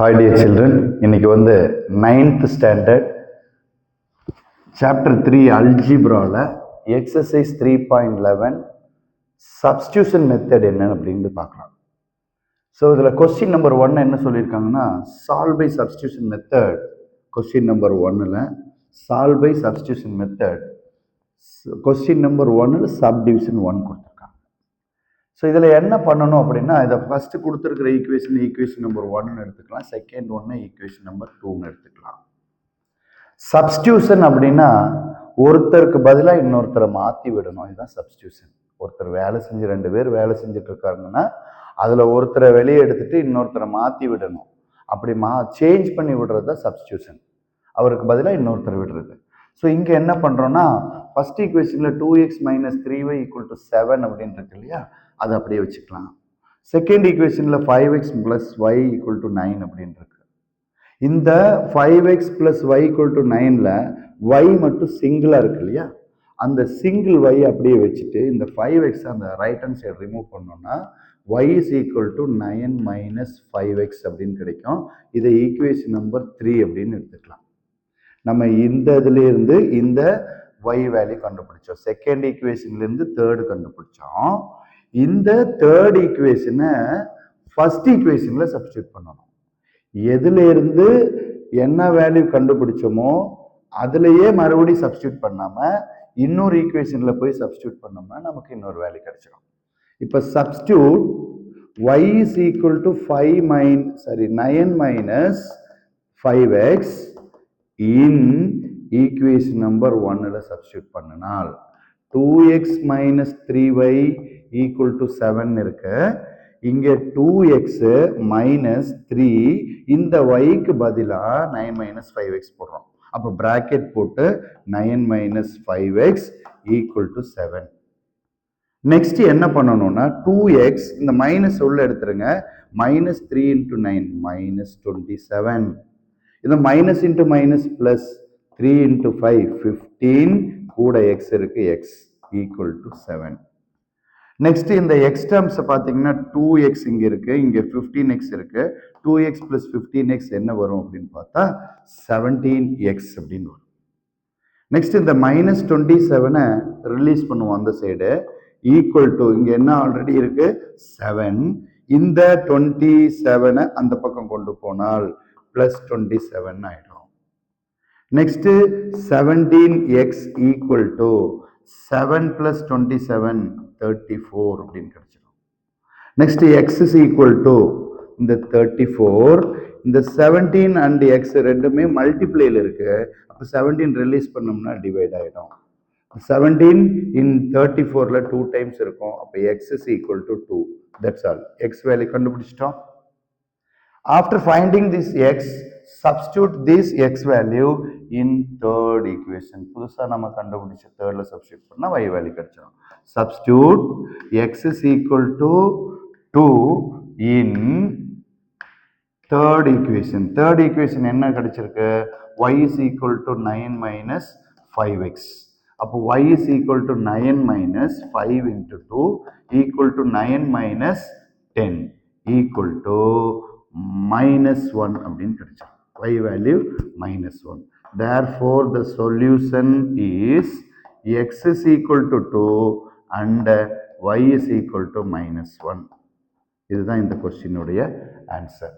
Hi dear children, இன்னைக்கு வந்து 9th standard chapter 3 algebraல exercise 3.11 substitution method என்னன்னு அப்படின்னு பார்க்கலாம். ஸோ இதில் கொஸ்டின் நம்பர் 1 என்ன சொல்லியிருக்காங்கன்னா solve by substitution method. Question number 1ல் solve by substitution method, question number 1ல் சப்டிவிஷன் 1 கொடுத்துருக்காங்க. ஸோ இதில் என்ன பண்ணணும் அப்படின்னா, இதை ஃபஸ்ட்டு கொடுத்துருக்கிற ஈக்குவேஷன் நம்பர் 1ன்னு எடுத்துக்கலாம், செகண்ட் ஒன்று ஈக்குவேஷன் நம்பர் 2ன்னு எடுத்துக்கலாம். சப்ஸ்டியூஷன் அப்படின்னா ஒருத்தருக்கு பதிலாக இன்னொருத்தரை மாற்றி விடணும். இதுதான் சப்ஸ்டியூஷன். ஒருத்தர் வேலை செஞ்சு 2 பேர் வேலை செஞ்சுட்டு இருக்காருங்கன்னா அதில் ஒருத்தரை வெளியே எடுத்துட்டு இன்னொருத்தரை மாற்றி விடணும். அப்படி சேஞ்ச் பண்ணி விடுறது தான் சப்ஸ்டியூஷன். அவருக்கு பதிலாக இன்னொருத்தரை விடுறது. ஸோ இங்கே என்ன பண்ணுறோன்னா, ஃபர்ஸ்ட் ஈக்குவேஷனில் 2x - 3y = 7 அப்படின்னு இருக்கு இல்லையா, அதை அப்படியே வச்சுக்கலாம். செகண்ட் ஈக்குவேஷனில் 5x + y = 9 அப்படின்னு இருக்கு. இந்த 5x + y = 9ல் y மட்டும் சிங்கிளாக இருக்கு இல்லையா, அந்த சிங்கிள் y அப்படியே வச்சுட்டு இந்த 5x அந்த ரைட் ஹேண்ட் சைடு ரிமூவ் பண்ணோம்னா y = 9 - 5x அப்படின்னு கிடைக்கும். இதை ஈக்குவேஷன் நம்பர் 3 அப்படின்னு எடுத்துக்கலாம். நம்ம இந்த இதுலேருந்து இந்த y வேல்யூ கண்டுபிடிச்சோம். செகண்ட் ஈக்குவேஷன்லேருந்து தேர்டு கண்டுபிடிச்சோம். இந்த தேர்ட் ஈக்குவேஷனை ஃபர்ஸ்ட் ஈக்குவேஷனில் சப்ஸ்டியூட் பண்ணணும். எதுலேருந்து என்ன வேல்யூ கண்டுபிடிச்சோமோ அதுலேயே மறுபடியும் சப்ஸ்டியூட் பண்ணாமல் இன்னொரு ஈக்குவேஷனில் போய் சப்ஸ்டியூட் பண்ணோம்னா நமக்கு இன்னொரு வேல்யூ கிடைச்சிடும். இப்போ சப்ஸ்டியூட் y = 9 - 5x இன் ஈக்குவேஷன் நம்பர் 1ல் சப்ஸ்டியூட் பண்ணினால் 2x - 3y = 7 இருக்கு. இங்கே 2x - 3, இந்த yக்கு பதிலாக 9 - 5x போடுறோம். அப்போ பிராக்கெட் போட்டு 9 - 5x = 7. நெக்ஸ்ட் என்ன பண்ணணும்னா 2x இந்த மைனஸ் உள்ள எடுத்துருங்க. -3 × 9 -27. இந்த மைனஸ் இன்ட்டு மைனஸ் பிளஸ் 3 × 5 15 கூட x இருக்கு, x = 7. நெக்ஸ்ட் இந்த எக்ஸ் டேர்ம்ஸை பார்த்தீங்கன்னா 2x இங்கே இருக்கு, இங்கே 15x இருக்கு. 2x + 15x என்ன வரும் அப்படின்னு பார்த்தா 17x அப்படின்னு வரும். நெக்ஸ்ட் இந்த -27 ரிலீஸ் பண்ணுவோம் அந்த சைடு. ஈக்குவல் டு இங்கே என்ன ஆல்ரெடி இருக்கு 7. இந்த 27 அந்த பக்கம் கொண்டு போனால் +27 ஆயிடும். நெக்ஸ்ட் 17x = 7 + 27 34 அப்படின்னு கிடைச்சிடும். நெக்ஸ்ட் x = இந்த 34. இந்த 17 அண்ட் x ரெண்டுமே மல்டிப்ளைல இருக்கு. அப்போ 17 ரிலீஸ் பண்ணோம்னா டிவைட் ஆகிடும். 17 இன் 34ல் 2 டைம்ஸ் இருக்கும். அப்போ x = 2. That's all. x value கண்டுபிடிச்சிட்டோம். After finding this x, substitute this x value in third equation. புதுசாக நம்ம கண்டுபிடிச்ச தேர்டில் சப்ஸ்டியூட் பண்ணால் y வேல்யூ கிடைச்சிடும். Substitute x = 2 in third equation. Third equation என்ன கிடைச்சிருக்கு, y = 9 - 5x. அப்போ y = 9 - 5 × 2 = 9 - 10 = -1 அப்படின்னு கிடைச்சிடும். y value -1. Therefore the solution is x = 2 and y = -1. இதுதான் இந்த கொஸ்டினுடைய ஆன்சர்.